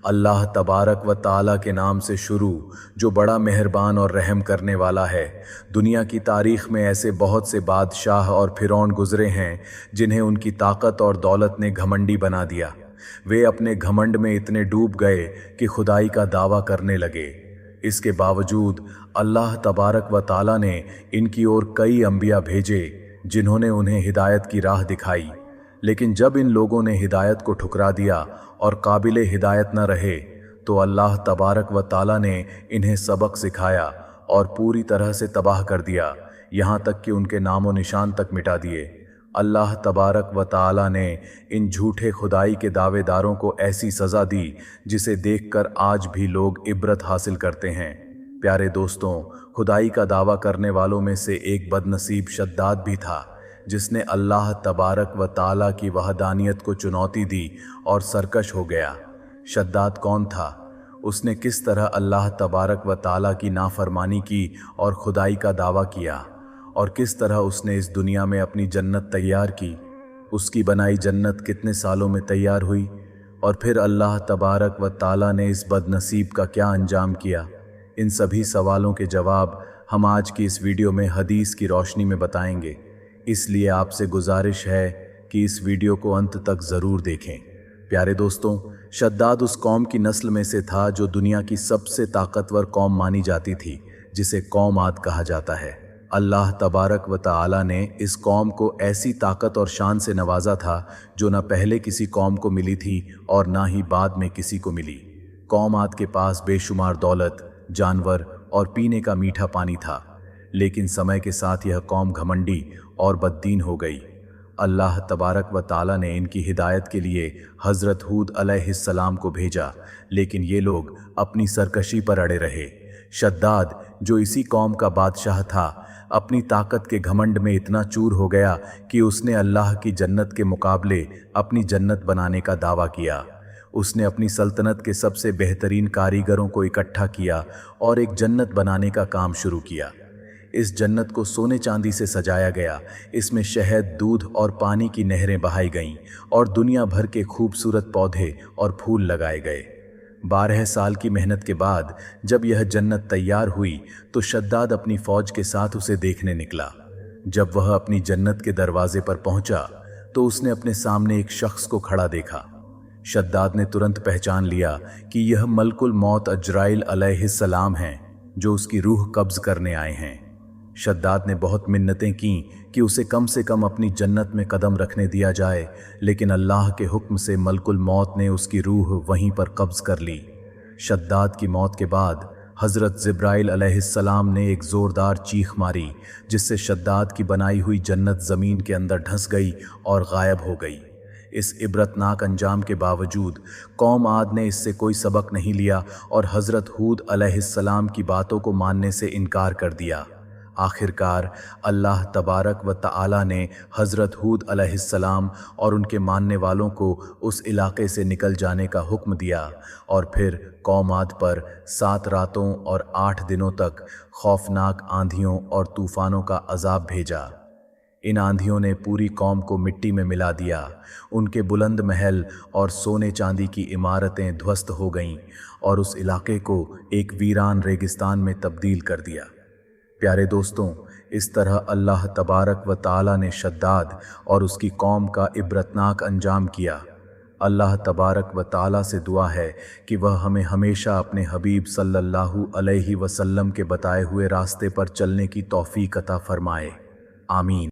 अल्लाह तबारक व ताला के नाम से शुरू, जो बड़ा मेहरबान और रहम करने वाला है। दुनिया की तारीख़ में ऐसे बहुत से बादशाह और फिरौन गुज़रे हैं जिन्हें उनकी ताकत और दौलत ने घमंडी बना दिया। वे अपने घमंड में इतने डूब गए कि खुदाई का दावा करने लगे। इसके बावजूद अल्लाह तबारक व ताला ने इनकी ओर कई अंबिया भेजे जिन्होंने उन्हें हिदायत की राह दिखाई। लेकिन जब इन लोगों ने हिदायत को ठुकरा दिया और काबिले हिदायत न रहे तो अल्लाह तबारक व ताला ने इन्हें सबक सिखाया और पूरी तरह से तबाह कर दिया, यहाँ तक कि उनके नामो निशान तक मिटा दिए। अल्लाह तबारक व ताला ने इन झूठे खुदाई के दावेदारों को ऐसी सज़ा दी जिसे देखकर आज भी लोग इबरत हासिल करते हैं। प्यारे दोस्तों, खुदाई का दावा करने वालों में से एक बदनसीब शद्दाद भी था जिसने अल्लाह तबारक व ताला की वहदानियत को चुनौती दी और सरकश हो गया। शद्दाद कौन था? उसने किस तरह अल्लाह तबारक व ताला की नाफरमानी की और खुदाई का दावा किया, और किस तरह उसने इस दुनिया में अपनी जन्नत तैयार की। उसकी बनाई जन्नत कितने सालों में तैयार हुई, और फिर अल्लाह तबारक व ताला ने इस बदनसीब का क्या अंजाम किया। इन सभी सवालों के जवाब हम आज की इस वीडियो में हदीस की रोशनी में बताएंगे। इसलिए आपसे गुजारिश है कि इस वीडियो को अंत तक ज़रूर देखें। प्यारे दोस्तों, शद्दाद उस कौम की नस्ल में से था जो दुनिया की सबसे ताकतवर कौम मानी जाती थी, जिसे कौम आद कहा जाता है। अल्लाह तबारक व ताला ने इस कौम को ऐसी ताकत और शान से नवाजा था जो न पहले किसी कौम को मिली थी और ना ही बाद में किसी को मिली। कौम आद के पास बेशुमार दौलत, जानवर और पीने का मीठा पानी था, लेकिन समय के साथ यह कौम घमंडी और बददीन हो गई। अल्लाह तबारक व ताला ने इनकी हिदायत के लिए हज़रत हूद अलैहिस्सलाम को भेजा, लेकिन ये लोग अपनी सरकशी पर अड़े रहे। शद्दाद, जो इसी कौम का बादशाह था, अपनी ताकत के घमंड में इतना चूर हो गया कि उसने अल्लाह की जन्नत के मुकाबले अपनी जन्नत बनाने का दावा किया। उसने अपनी सल्तनत के सबसे बेहतरीन कारीगरों को इकट्ठा किया और एक जन्नत बनाने का काम शुरू किया। इस जन्नत को सोने चांदी से सजाया गया। इसमें शहद, दूध और पानी की नहरें बहाई गईं और दुनिया भर के खूबसूरत पौधे और फूल लगाए गए। 12 साल की मेहनत के बाद जब यह जन्नत तैयार हुई तो शद्दाद अपनी फौज के साथ उसे देखने निकला। जब वह अपनी जन्नत के दरवाजे पर पहुंचा तो उसने अपने सामने एक शख्स को खड़ा देखा। शद्दाद ने तुरंत पहचान लिया कि यह मलकुल मौत अजराइल अलैहिस्सलाम हैं, जो उसकी रूह कब्ज़ करने आए हैं। शद्दाद ने बहुत मिन्नतें की कि उसे कम से कम अपनी जन्नत में कदम रखने दिया जाए, लेकिन अल्लाह के हुक्म से मलकुल मौत ने उसकी रूह वहीं पर कब्ज़ कर ली। शद्दाद की मौत के बाद हज़रत जिब्राइल अलैहिस्सलाम ने एक ज़ोरदार चीख मारी, जिससे शद्दाद की बनाई हुई जन्नत ज़मीन के अंदर धंस गई और गायब हो गई। इस इबरतनाक अंजाम के बावजूद कौम आद ने इससे कोई सबक नहीं लिया और हज़रत हूद अलैहिस्सलाम की बातों को मानने से इनकार कर दिया। आखिरकार अल्लाह तबारक व ताला ने हज़रत हूद अलैहिस्सलाम और उनके मानने वालों को उस इलाके से निकल जाने का हुक्म दिया और फिर कौम आद पर 7 रातों और 8 दिनों तक खौफनाक आंधियों और तूफ़ानों का अज़ाब भेजा। इन आंधियों ने पूरी कौम को मिट्टी में मिला दिया। उनके बुलंद महल और सोने चांदी की इमारतें ध्वस्त हो गईं और उस इलाके को एक वीरान रेगिस्तान में तब्दील कर दिया। प्यारे दोस्तों, इस तरह अल्लाह तबारक व ताला ने शद्दाद और उसकी कौम का इबरतनाक अंजाम किया। अल्लाह तबारक व ताला से दुआ है कि वह हमें हमेशा अपने हबीब सल्लल्लाहु अलैहि वसल्लम के बताए हुए रास्ते पर चलने की तौफीक अता फरमाए। आमीन।